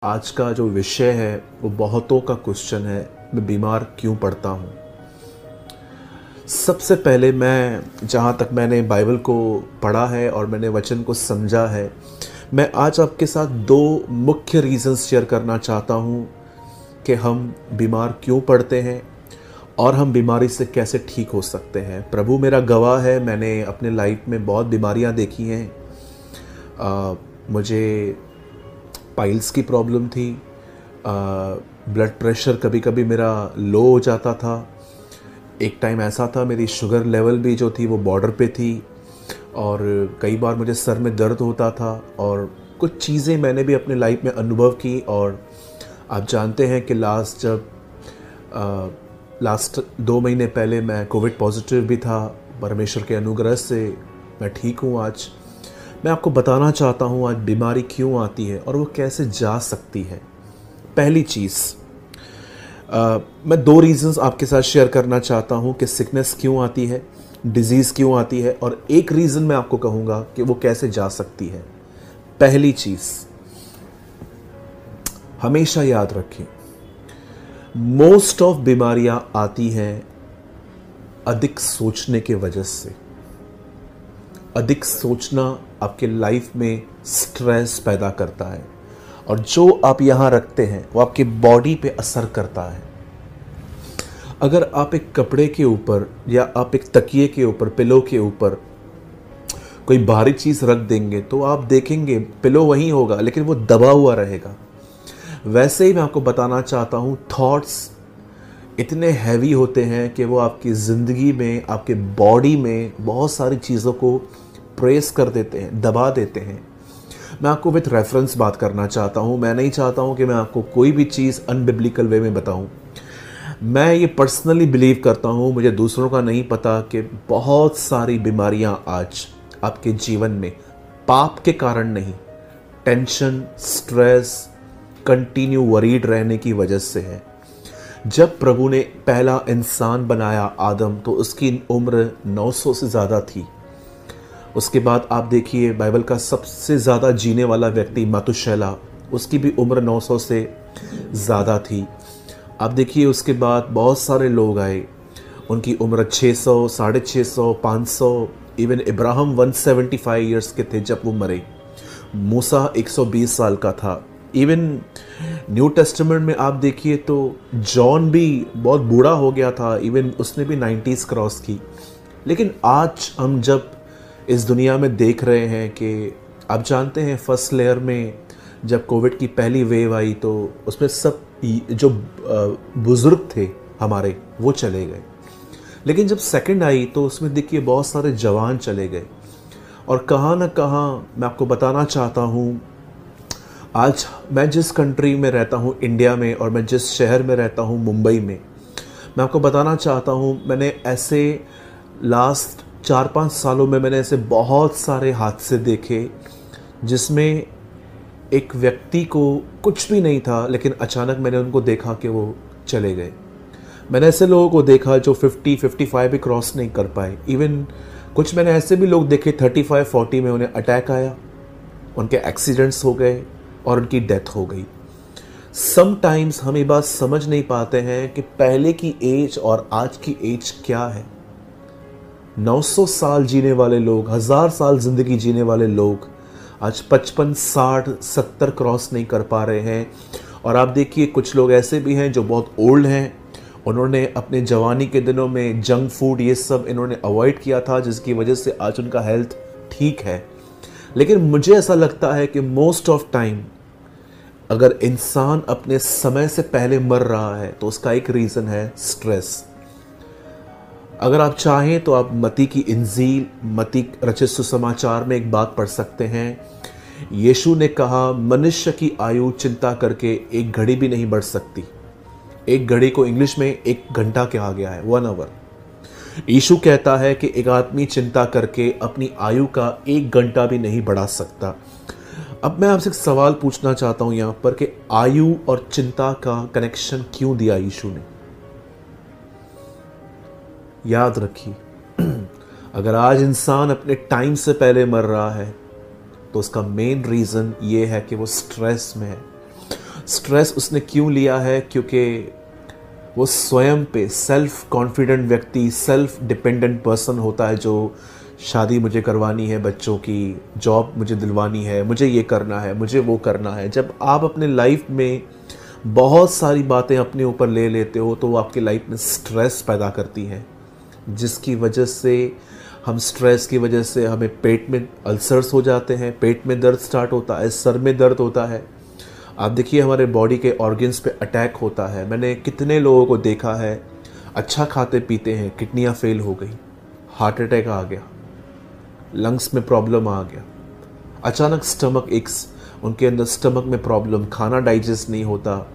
आज का जो विषय है वो बहुतों का क्वेश्चन है, मैं बीमार क्यों पड़ता हूँ। सबसे पहले मैं जहाँ तक मैंने बाइबल को पढ़ा है और मैंने वचन को समझा है, मैं आज आपके साथ दो मुख्य रीज़न्स शेयर करना चाहता हूँ कि हम बीमार क्यों पड़ते हैं और हम बीमारी से कैसे ठीक हो सकते हैं। प्रभु मेरा गवाह है, मैंने अपने लाइफ में बहुत बीमारियाँ देखी हैं। मुझे पाइल्स की प्रॉब्लम थी, ब्लड प्रेशर कभी कभी मेरा लो हो जाता था। एक टाइम ऐसा था मेरी शुगर लेवल भी जो थी वो बॉर्डर पे थी और कई बार मुझे सर में दर्द होता था। और कुछ चीज़ें मैंने भी अपने लाइफ में अनुभव की। और आप जानते हैं कि लास्ट 2 महीने पहले मैं कोविड पॉजिटिव भी था। परमेश्वर के अनुग्रह से मैं ठीक हूँ। आज मैं आपको बताना चाहता हूँ आज बीमारी क्यों आती है और वो कैसे जा सकती है। पहली चीज़, मैं 2 रीज़न्स आपके साथ शेयर करना चाहता हूँ कि सिकनेस क्यों आती है, डिजीज़ क्यों आती है, और एक रीज़न मैं आपको कहूँगा कि वो कैसे जा सकती है। पहली चीज़, हमेशा याद रखें, मोस्ट ऑफ बीमारियां आती हैं अधिक सोचने के वजह से। अधिक सोचना आपके लाइफ में स्ट्रेस पैदा करता है और जो आप यहाँ रखते हैं वो आपकी बॉडी पे असर करता है। अगर आप एक कपड़े के ऊपर या आप एक तकिए के ऊपर, पिलो के ऊपर कोई भारी चीज़ रख देंगे तो आप देखेंगे पिलो वहीं होगा लेकिन वो दबा हुआ रहेगा। वैसे ही मैं आपको बताना चाहता हूँ, थॉट्स इतने हैवी होते हैं कि वो आपकी ज़िंदगी में, आपके बॉडी में बहुत सारी चीज़ों को प्रेस कर देते हैं, दबा देते हैं। मैं आपको विथ रेफरेंस बात करना चाहता हूँ। मैं नहीं चाहता हूँ कि मैं आपको कोई भी चीज़ अनबिब्लिकल वे में बताऊँ। मैं ये पर्सनली बिलीव करता हूँ, मुझे दूसरों का नहीं पता, कि बहुत सारी बीमारियाँ आज आपके जीवन में पाप के कारण नहीं, टेंशन, स्ट्रेस, कंटिन्यू वरीड रहने की वजह से है। जब प्रभु ने पहला इंसान बनाया आदम, तो उसकी उम्र 900 से ज़्यादा थी। उसके बाद आप देखिए बाइबल का सबसे ज़्यादा जीने वाला व्यक्ति मतुशैला, उसकी भी उम्र 900 से ज़्यादा थी। आप देखिए उसके बाद बहुत सारे लोग आए, उनकी उम्र 600, 650, 500, इवन इब्राहिम 175 ईयर्स के थे जब वो मरे। मूसा 120 साल का था। इवन न्यू टेस्टामेंट में आप देखिए तो जॉन भी बहुत बूढ़ा हो गया था, इवन उसने भी 90s क्रॉस की। लेकिन आज हम जब इस दुनिया में देख रहे हैं कि आप जानते हैं फर्स्ट लेयर में जब कोविड की पहली वेव आई तो उसमें सब जो बुज़ुर्ग थे हमारे वो चले गए। लेकिन जब सेकंड आई तो उसमें देखिए बहुत सारे जवान चले गए। और कहाँ ना कहाँ मैं आपको बताना चाहता हूँ, आज मैं जिस कंट्री में रहता हूँ इंडिया में, और मैं जिस शहर में रहता हूँ मुंबई में, मैं आपको बताना चाहता हूँ मैंने ऐसे लास्ट 4-5 सालों में मैंने ऐसे बहुत सारे हादसे देखे जिसमें एक व्यक्ति को कुछ भी नहीं था लेकिन अचानक मैंने उनको देखा कि वो चले गए। मैंने ऐसे लोगों को देखा जो 50-55 भी क्रॉस नहीं कर पाए। इवन कुछ मैंने ऐसे भी लोग देखे 35-40 में उन्हें अटैक आया, उनके एक्सीडेंट्स हो गए और उनकी डेथ हो गई। समटाइम्स हम ये बात समझ नहीं पाते हैं कि पहले की एज और आज की एज क्या है। 900 साल जीने वाले लोग, 1000 साल जिंदगी जीने वाले लोग आज 55, 60, 70 क्रॉस नहीं कर पा रहे हैं। और आप देखिए कुछ लोग ऐसे भी हैं जो बहुत ओल्ड हैं, उन्होंने अपने जवानी के दिनों में जंक फूड ये सब इन्होंने अवॉइड किया था, जिसकी वजह से आज उनका हेल्थ ठीक है। लेकिन मुझे ऐसा लगता है कि मोस्ट ऑफ टाइम अगर इंसान अपने समय से पहले मर रहा है तो उसका एक रीज़न है स्ट्रेस। अगर आप चाहें तो आप मती की इंजील, मती रचित सुसमाचार में एक बात पढ़ सकते हैं। यीशु ने कहा मनुष्य की आयु चिंता करके एक घड़ी भी नहीं बढ़ सकती। एक घड़ी को इंग्लिश में 1 घंटा कहा गया है, 1 आवर। यीशु कहता है कि एक आदमी चिंता करके अपनी आयु का 1 घंटा भी नहीं बढ़ा सकता। अब मैं आपसे एक सवाल पूछना चाहता हूं यहाँ पर कि आयु और चिंता का कनेक्शन क्यों दिया यीशु ने। याद रखिए, अगर आज इंसान अपने टाइम से पहले मर रहा है तो उसका मेन रीज़न ये है कि वो स्ट्रेस में है। स्ट्रेस उसने क्यों लिया है? क्योंकि वो स्वयं पे सेल्फ कॉन्फिडेंट व्यक्ति, सेल्फ डिपेंडेंट पर्सन होता है, जो शादी मुझे करवानी है बच्चों की, जॉब मुझे दिलवानी है, मुझे ये करना है, मुझे वो करना है। जब आप अपने लाइफ में बहुत सारी बातें अपने ऊपर ले लेते हो तो वो आपकी लाइफ में स्ट्रेस पैदा करती हैं, जिसकी वजह से हम स्ट्रेस की वजह से हमें पेट में अल्सर्स हो जाते हैं, पेट में दर्द स्टार्ट होता है, सर में दर्द होता है। आप देखिए हमारे बॉडी के ऑर्गन्स पे अटैक होता है। मैंने कितने लोगों को देखा है, अच्छा खाते पीते हैं, किडनियाँ फेल हो गई, हार्ट अटैक आ गया, लंग्स में प्रॉब्लम आ गया, अचानक स्टमक एक्स, उनके अंदर स्टमक में प्रॉब्लम, खाना डाइजेस्ट नहीं होता,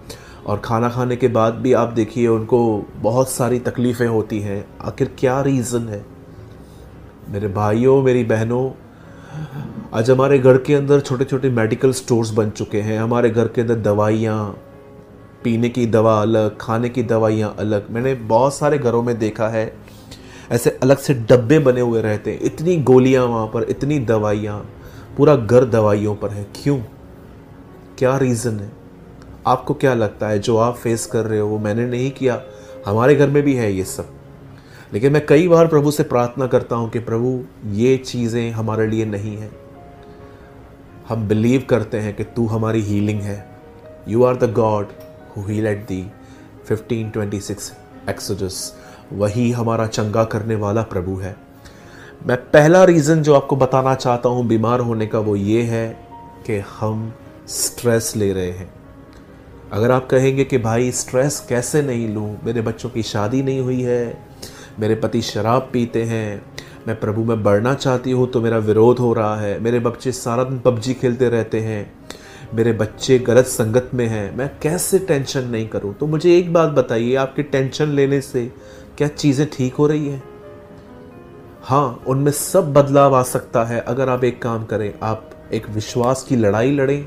और खाना खाने के बाद भी आप देखिए उनको बहुत सारी तकलीफ़ें होती हैं। आखिर क्या रीज़न है? मेरे भाइयों, मेरी बहनों, आज हमारे घर के अंदर छोटे छोटे मेडिकल स्टोर्स बन चुके हैं। हमारे घर के अंदर दवाइयाँ, पीने की दवा अलग, खाने की दवाइयाँ अलग। मैंने बहुत सारे घरों में देखा है ऐसे अलग से डब्बे बने हुए रहते हैं, इतनी गोलियाँ वहाँ पर, इतनी दवाइयाँ, पूरा घर दवाइयों पर है। क्यों? क्या रीज़न है? आपको क्या लगता है जो आप फेस कर रहे हो वो मैंने नहीं किया? हमारे घर में भी है ये सब। लेकिन मैं कई बार प्रभु से प्रार्थना करता हूँ कि प्रभु ये चीज़ें हमारे लिए नहीं हैं। हम बिलीव करते हैं कि तू हमारी हीलिंग है। You are the God who healed the 15:26 Exodus. वही हमारा चंगा करने वाला प्रभु है। मैं पहला रीज़न जो आपको बताना चाहता हूँ बीमार होने का वो ये है कि हम स्ट्रेस ले रहे हैं। अगर आप कहेंगे कि भाई स्ट्रेस कैसे नहीं लूँ, मेरे बच्चों की शादी नहीं हुई है, मेरे पति शराब पीते हैं, मैं प्रभु में बढ़ना चाहती हूँ तो मेरा विरोध हो रहा है, मेरे बच्चे सारा दिन पबजी खेलते रहते हैं, मेरे बच्चे गलत संगत में हैं, मैं कैसे टेंशन नहीं करूँ? तो मुझे एक बात बताइए, आपकी टेंशन लेने से क्या चीज़ें ठीक हो रही हैं? हाँ, उनमें सब बदलाव आ सकता है अगर आप एक काम करें, आप एक विश्वास की लड़ाई लड़ें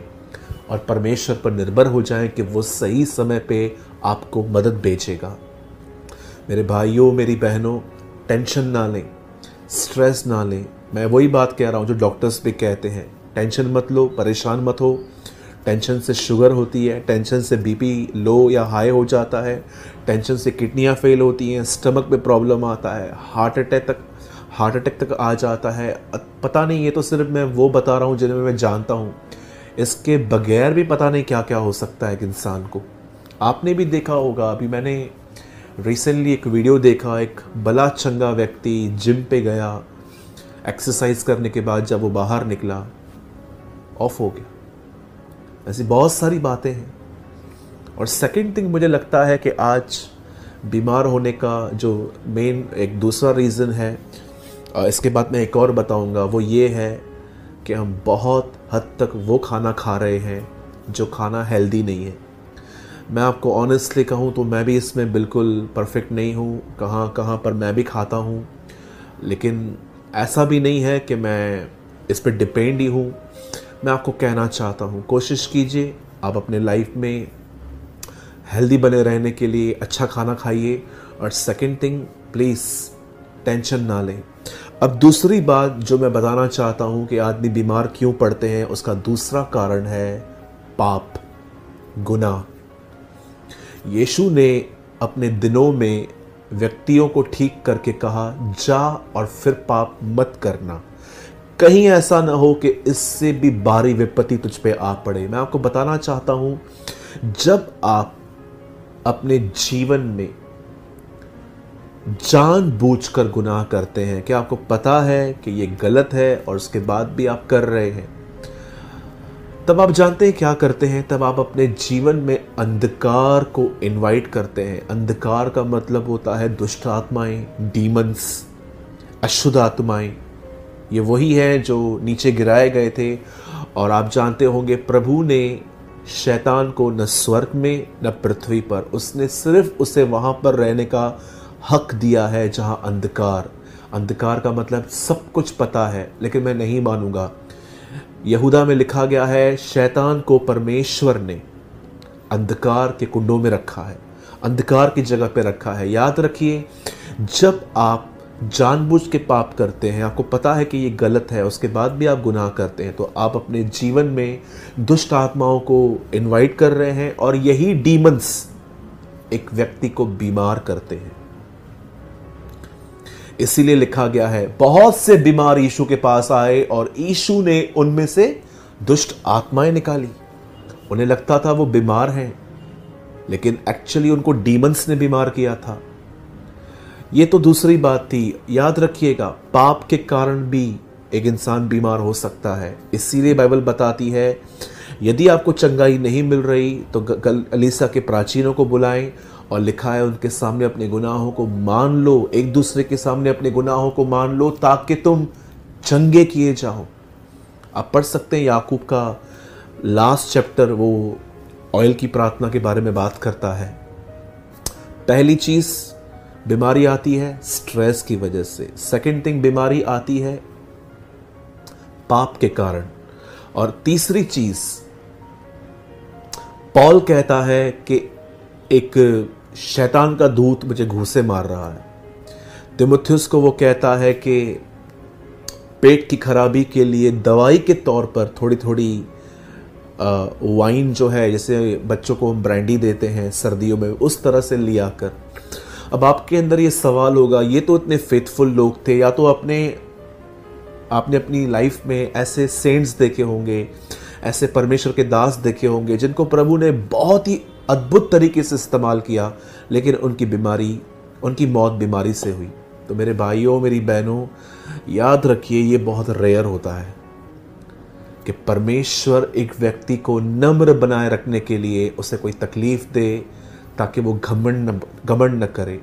और परमेश्वर पर निर्भर हो जाएं कि वो सही समय पे आपको मदद भेजेगा। मेरे भाइयों, मेरी बहनों, टेंशन ना लें, स्ट्रेस ना लें। मैं वही बात कह रहा हूँ जो डॉक्टर्स भी कहते हैं, टेंशन मत लो, परेशान मत हो। टेंशन से शुगर होती है, टेंशन से बीपी लो या हाई हो जाता है, टेंशन से किडनियाँ फेल होती हैं, स्टमक में प्रॉब्लम आता है, हार्ट अटैक तक आ जाता है। पता नहीं, ये तो सिर्फ मैं वो बता रहा हूँ जिन्हें मैं जानता हूँ। इसके बगैर भी पता नहीं क्या क्या हो सकता है एक इंसान को। आपने भी देखा होगा, अभी मैंने रिसेंटली एक वीडियो देखा, एक भला चंगा व्यक्ति जिम पे गया, एक्सरसाइज करने के बाद जब वो बाहर निकला ऑफ हो गया। ऐसी बहुत सारी बातें हैं। और सेकंड थिंग मुझे लगता है कि आज बीमार होने का जो मेन एक दूसरा रीज़न है, इसके बाद मैं एक और बताऊंगा, वो ये है कि हम बहुत हद तक वो खाना खा रहे हैं जो खाना हेल्दी नहीं है। मैं आपको ऑनेस्टली कहूँ तो मैं भी इसमें बिल्कुल परफेक्ट नहीं हूँ, कहाँ पर मैं भी खाता हूँ, लेकिन ऐसा भी नहीं है कि मैं इस पर डिपेंड ही हूँ। मैं आपको कहना चाहता हूँ, कोशिश कीजिए आप अपने लाइफ में हेल्दी बने रहने के लिए अच्छा खाना खाइए। और सेकंड थिंग, प्लीज़ टेंशन ना लें। अब दूसरी बात जो मैं बताना चाहता हूँ कि आदमी बीमार क्यों पड़ते हैं, उसका दूसरा कारण है पाप, गुनाह। यीशु ने अपने दिनों में व्यक्तियों को ठीक करके कहा, जा और फिर पाप मत करना, कहीं ऐसा ना हो कि इससे भी भारी विपत्ति तुझ पे आ पड़े। मैं आपको बताना चाहता हूं, जब आप अपने जीवन में जानबूझकर गुनाह करते हैं, क्या आपको पता है कि ये गलत है और उसके बाद भी आप कर रहे हैं, तब आप जानते हैं क्या करते हैं? तब आप अपने जीवन में अंधकार को इनवाइट करते हैं। अंधकार का मतलब होता है दुष्ट आत्माएं, डीमंस, अशुद्ध आत्माएं। ये वही है जो नीचे गिराए गए थे। और आप जानते होंगे प्रभु ने शैतान को न स्वर्ग में न पृथ्वी पर, उसने सिर्फ उसे वहां पर रहने का हक दिया है जहां अंधकार का मतलब सब कुछ पता है, लेकिन मैं नहीं मानूंगा। यहूदा में लिखा गया है, शैतान को परमेश्वर ने अंधकार के कुंडों में रखा है, अंधकार की जगह पे रखा है। याद रखिए, जब आप जानबूझ के पाप करते हैं, आपको पता है कि ये गलत है, उसके बाद भी आप गुनाह करते हैं, तो आप अपने जीवन में दुष्ट आत्माओं को इनवाइट कर रहे हैं और यही डीमंस एक व्यक्ति को बीमार करते हैं। इसीलिए लिखा गया है, बहुत से बीमार यीशु के पास आए और यीशु ने उनमें से दुष्ट आत्माएं निकाली। उन्हें लगता था वो बीमार हैं, लेकिन एक्चुअली उनको डीमंस ने बीमार किया था। ये तो दूसरी बात थी। याद रखिएगा, पाप के कारण भी एक इंसान बीमार हो सकता है। इसीलिए बाइबल बताती है, यदि आपको चंगाई नहीं मिल रही तो कलीसिया के प्राचीनों को बुलाएं, और लिखा है उनके सामने अपने गुनाहों को मान लो, एक दूसरे के सामने अपने गुनाहों को मान लो ताकि तुम चंगे किए जाओ। आप पढ़ सकते हैं याकूब का लास्ट चैप्टर, वो ऑयल की प्रार्थना के बारे में बात करता है। पहली चीज बीमारी आती है स्ट्रेस की वजह से। सेकंड थिंग, बीमारी आती है पाप के कारण। और तीसरी चीज, पॉल कहता है कि एक शैतान का दूत मुझे घूंसे मार रहा है। तिमुथियुस को वो कहता है कि पेट की खराबी के लिए दवाई के तौर पर थोड़ी थोड़ी वाइन जो है, जैसे बच्चों को हम ब्रांडी देते हैं सर्दियों में, उस तरह से लिया कर। अब आपके अंदर ये सवाल होगा, ये तो इतने फेथफुल लोग थे, या तो आपने अपनी लाइफ में ऐसे सेंट्स देखे होंगे, ऐसे परमेश्वर के दास देखे होंगे जिनको प्रभु ने बहुत ही अद्भुत तरीके से इस्तेमाल किया, लेकिन उनकी मौत बीमारी से हुई। तो मेरे भाइयों, मेरी बहनों, याद रखिए, ये बहुत रेयर होता है कि परमेश्वर एक व्यक्ति को नम्र बनाए रखने के लिए उसे कोई तकलीफ दे ताकि वो घमंड न करे।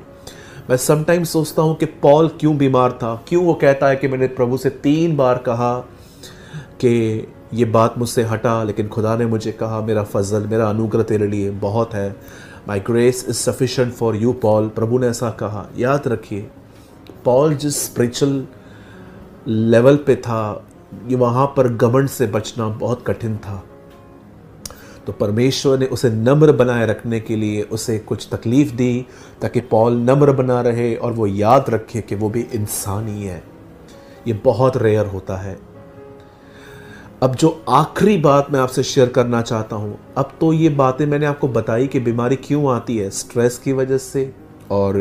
मैं समटाइम सोचता हूँ कि पॉल क्यों बीमार था, क्यों वो कहता है कि मैंने प्रभु से 3 बार कहा कि ये बात मुझसे हटा, लेकिन खुदा ने मुझे कहा मेरा फजल, मेरा अनुग्रह तेरे लिए बहुत है, my grace is sufficient for you Paul. प्रभु ने ऐसा कहा। याद रखिए, पॉल जिस स्पिरिचुअल लेवल पे था, ये वहाँ पर घमंड से बचना बहुत कठिन था। तो परमेश्वर ने उसे नम्र बनाए रखने के लिए उसे कुछ तकलीफ दी ताकि पॉल नम्र बना रहे और वो याद रखे कि वो भी इंसान ही है। ये बहुत रेयर होता है। अब जो आखिरी बात मैं आपसे शेयर करना चाहता हूँ, अब तो ये बातें मैंने आपको बताई कि बीमारी क्यों आती है, स्ट्रेस की वजह से, और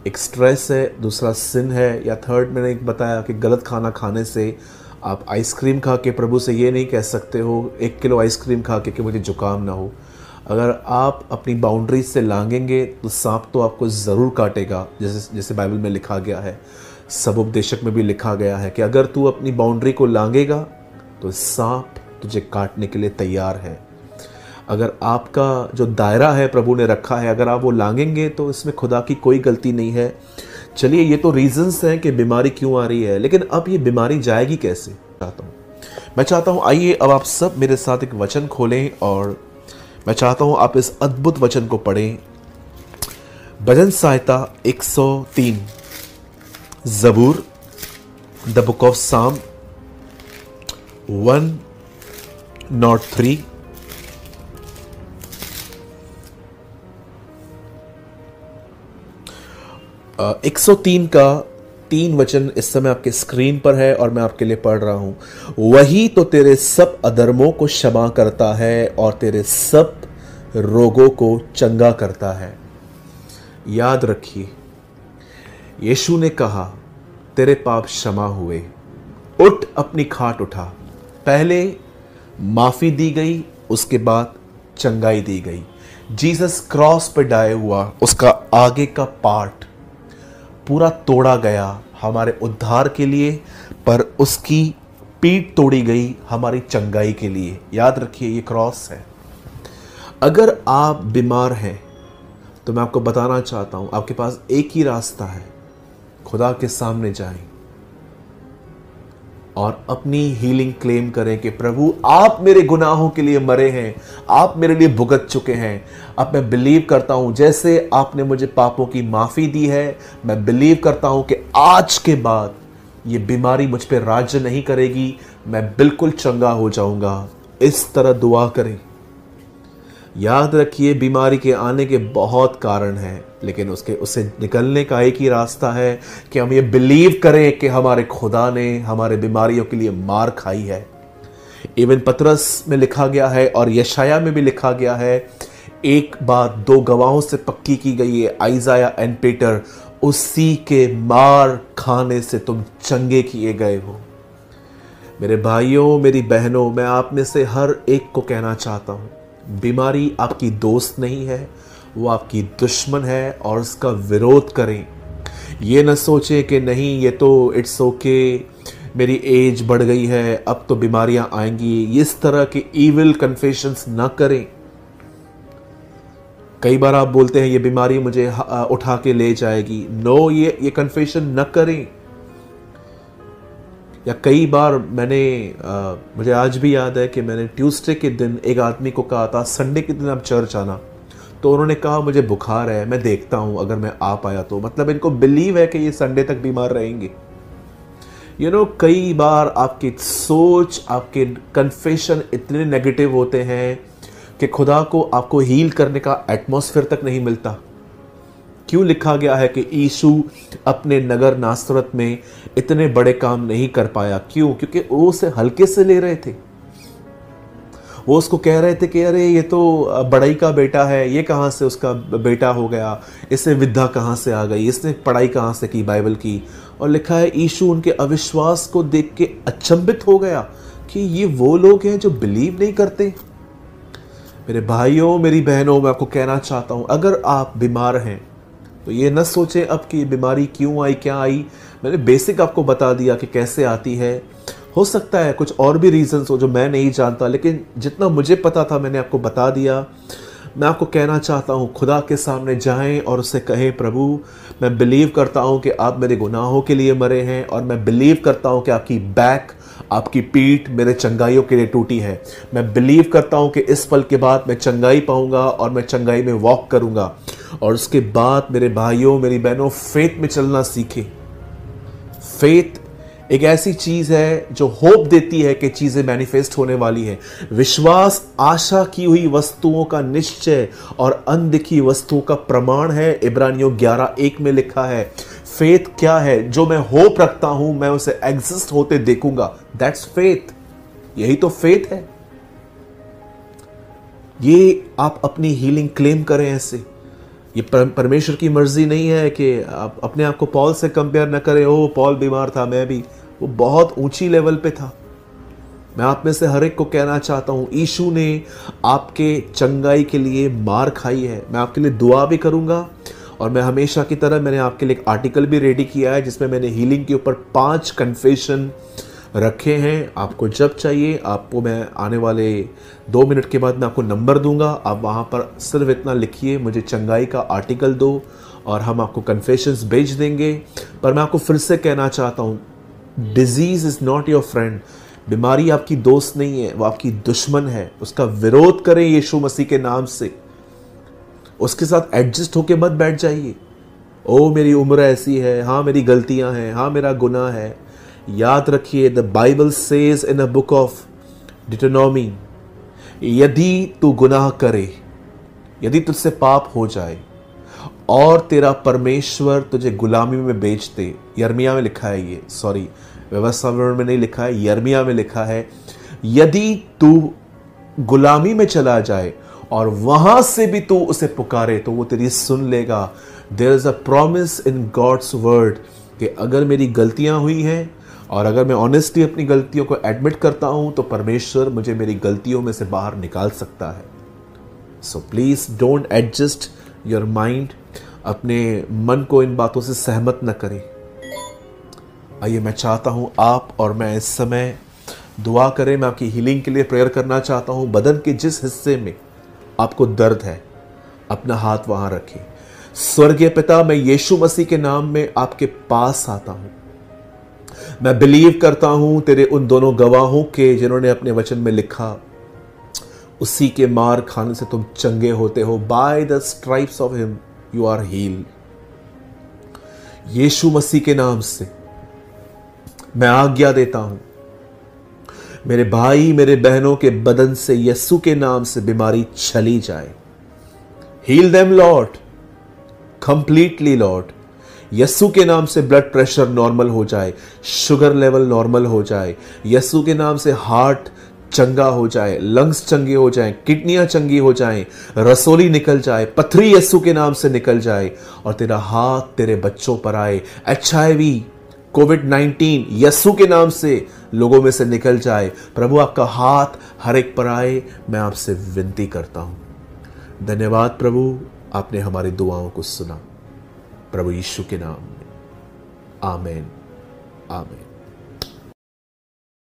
एक स्ट्रेस है, दूसरा सिन है, या थर्ड मैंने एक बताया कि गलत खाना खाने से। आप आइसक्रीम खा के प्रभु से ये नहीं कह सकते हो 1 किलो आइसक्रीम खा के कि मुझे जुकाम ना हो। अगर आप अपनी बाउंड्री से लांघेंगे तो सांप तो आपको ज़रूर काटेगा, जैसे बाइबल में लिखा गया है, सब उपदेशक में भी लिखा गया है कि अगर तू अपनी बाउंड्री को लांघेगा तो सांप तुझे काटने के लिए तैयार है। अगर आपका जो दायरा है प्रभु ने रखा है, अगर आप वो लांघेंगे तो इसमें खुदा की कोई गलती नहीं है। चलिए, ये तो रीजंस हैं कि बीमारी क्यों आ रही है, लेकिन अब ये बीमारी जाएगी कैसे? मैं चाहता हूं आइए अब आप सब मेरे साथ एक वचन खोलें और मैं चाहता हूं आप इस अद्भुत वचन को पढ़ें। भजन संहिता 103, ज़बूर, द बुक ऑफ साम 103, 103 का 3 वचन इस समय आपके स्क्रीन पर है और मैं आपके लिए पढ़ रहा हूं। वही तो तेरे सब अधर्मों को क्षमा करता है और तेरे सब रोगों को चंगा करता है। याद रखिए, यीशु ने कहा तेरे पाप क्षमा हुए, उठ अपनी खाट उठा। पहले माफी दी गई, उसके बाद चंगाई दी गई। जीसस क्रॉस पर डाए हुआ, उसका आगे का पार्ट पूरा तोड़ा गया हमारे उद्धार के लिए, पर उसकी पीठ तोड़ी गई हमारी चंगाई के लिए। याद रखिए, ये क्रॉस है। अगर आप बीमार हैं तो मैं आपको बताना चाहता हूं, आपके पास एक ही रास्ता है, खुदा के सामने जाएं और अपनी हीलिंग क्लेम करें कि प्रभु आप मेरे गुनाहों के लिए मरे हैं, आप मेरे लिए भुगत चुके हैं। अब मैं बिलीव करता हूं, जैसे आपने मुझे पापों की माफ़ी दी है, मैं बिलीव करता हूं कि आज के बाद ये बीमारी मुझ पर राज्य नहीं करेगी, मैं बिल्कुल चंगा हो जाऊंगा। इस तरह दुआ करें। याद रखिए, बीमारी के आने के बहुत कारण हैं, लेकिन उससे निकलने का एक ही रास्ता है कि हम ये बिलीव करें कि हमारे खुदा ने हमारे बीमारियों के लिए मार खाई है। इवन पतरस में लिखा गया है और यशाया में भी लिखा गया है, एक बात दो गवाहों से पक्की की गई है, आइजाया एंड पीटर, उसी के मार खाने से तुम चंगे किए गए हो। मेरे भाइयों, मेरी बहनों, मैं आप में से हर एक को कहना चाहता हूं, बीमारी आपकी दोस्त नहीं है, वो आपकी दुश्मन है और उसका विरोध करें। ये न सोचें कि नहीं ये तो इट्स ओके, मेरी एज बढ़ गई है, अब तो बीमारियां आएंगी। इस तरह के इविल कन्फेशंस ना करें। कई बार आप बोलते हैं ये बीमारी मुझे उठा के ले जाएगी। नो, ये कन्फेशन न करें। या कई बार मुझे आज भी याद है कि मैंने ट्यूसडे के दिन एक आदमी को कहा था संडे के दिन आप चर्च आना, तो उन्होंने कहा मुझे बुखार है, मैं देखता हूं अगर मैं आ पाया तो। मतलब इनको बिलीव है कि ये संडे तक बीमार रहेंगे। कई बार आपकी सोच, आपके कन्फेशन इतने नेगेटिव होते हैं कि खुदा को आपको हील करने का एटमॉस्फेयर तक नहीं मिलता। क्यों लिखा गया है कि यीशु अपने नगर नासरत में इतने बड़े काम नहीं कर पाया? क्यों? क्योंकि वो उसे हल्के से ले रहे थे। वो उसको कह रहे थे कि अरे ये तो बड़ाई का बेटा है, ये कहाँ से उसका बेटा हो गया, इससे विद्या कहाँ से आ गई, इसने पढ़ाई कहाँ से की बाइबल की। और लिखा है यीशु उनके अविश्वास को देख के अचंभित हो गया कि ये वो लोग हैं जो बिलीव नहीं करते। मेरे भाइयों, मेरी बहनों, मैं आपको कहना चाहता हूं, अगर आप बीमार हैं तो ये न सोचें अब कि बीमारी क्यों आई, क्या आई। मैंने बेसिक आपको बता दिया कि कैसे आती है। हो सकता है कुछ और भी रीजंस हो जो मैं नहीं जानता, लेकिन जितना मुझे पता था मैंने आपको बता दिया। मैं आपको कहना चाहता हूँ, खुदा के सामने जाएं और उससे कहें, प्रभु मैं बिलीव करता हूँ कि आप मेरे गुनाहों के लिए मरे हैं, और मैं बिलीव करता हूँ कि आपकी बैक, आपकी पीठ मेरे चंगाइयों के लिए टूटी है। मैं बिलीव करता हूँ कि इस पल के बाद मैं चंगाई पाऊंगा और मैं चंगाई में वॉक करूंगा। और उसके बाद मेरे भाइयों, मेरी बहनों, फेथ में चलना सीखें। फेथ एक ऐसी चीज है जो होप देती है कि चीजें मैनिफेस्ट होने वाली है। विश्वास आशा की हुई वस्तुओं का निश्चय और अनदिखी वस्तुओं का प्रमाण है। इब्रानियों 11:1 में लिखा है। फेथ क्या है? जो मैं होप रखता हूं मैं उसे एग्जिस्ट होते देखूंगा। That's faith. यही तो फेथ है। ये आप अपनी हीलिंग क्लेम करें ऐसे। ये परमेश्वर की मर्जी नहीं है कि आप अपने आप को पॉल से कंपेयर न करें। ओ पॉल बीमार था, मैं भी। वो बहुत ऊंची लेवल पे था। मैं आप में से हर एक को कहना चाहता हूं, यीशु ने आपके चंगाई के लिए मार खाई है। मैं आपके लिए दुआ भी करूंगा, और मैं हमेशा की तरह मैंने आपके लिए एक आर्टिकल भी रेडी किया है जिसमें मैंने हीलिंग के ऊपर 5 कन्फेशन रखे हैं। आपको जब चाहिए, आपको मैं आने वाले 2 मिनट के बाद मैं आपको नंबर दूंगा। आप वहां पर सिर्फ इतना लिखिए, मुझे चंगाई का आर्टिकल दो, और हम आपको कन्फेशंस भेज देंगे। पर मैं आपको फिर से कहना चाहता हूं, disease is not your friend. बीमारी आपकी दोस्त नहीं है, वो आपकी दुश्मन है। उसका विरोध करें यीशु मसीह के नाम से। उसके साथ एडजस्ट होके मत बैठ जाइए। ओ मेरी उम्र ऐसी है, हाँ मेरी गलतियां हैं, हाँ मेरा गुनाह है। याद रखिए, the Bible says in a book of Deuteronomy, यदि तू गुनाह करे, यदि तुझसे पाप हो जाए और तेरा परमेश्वर तुझे गुलामी में बेच दे। यर्मिया में लिखा है ये, सॉरी व्यवस्था में नहीं लिखा है, यर्मिया में लिखा है, यदि तू गुलामी में चला जाए और वहां से भी तू उसे पुकारे तो वो तेरी सुन लेगा। There is a promise in God's word कि अगर मेरी गलतियां हुई हैं और अगर मैं ऑनेस्टली अपनी गलतियों को एडमिट करता हूं तो परमेश्वर मुझे मेरी गलतियों में से बाहर निकाल सकता है। So please don't adjust your mind. अपने मन को इन बातों से सहमत न करें। आइए, मैं चाहता हूं आप और मैं इस समय दुआ करें। मैं आपकी हीलिंग के लिए प्रेयर करना चाहता हूं। बदन के जिस हिस्से में आपको दर्द है, अपना हाथ वहां रखें। स्वर्गीय पिता, मैं यीशु मसीह के नाम में आपके पास आता हूं। मैं बिलीव करता हूं तेरे उन दोनों गवाहों के जिन्होंने अपने वचन में लिखा, उसी के मार खाने से तुम चंगे होते हो। By the stripes of him you are healed. Yeshu Masih के नाम से मैं आज्ञा देता हूं, मेरे भाई मेरे बहनों के बदन से यीशु के नाम से बीमारी चली जाए। Heal them Lord, completely Lord. Yeshu के नाम से ब्लड प्रेशर नॉर्मल हो जाए, शुगर लेवल नॉर्मल हो जाए। यीशु के नाम से हार्ट चंगा हो जाए, लंग्स चंगे हो जाएं, किडनियां चंगी हो जाएं, रसोली निकल जाए, पथरी यीशु के नाम से निकल जाए और तेरा हाथ तेरे बच्चों पर आए। HIV, कोविड-19 यीशु के नाम से लोगों में से निकल जाए। प्रभु आपका हाथ हर एक पर आए, मैं आपसे विनती करता हूं। धन्यवाद प्रभु, आपने हमारी दुआओं को सुना। प्रभु यीशु के नाम में आमीन, आमीन।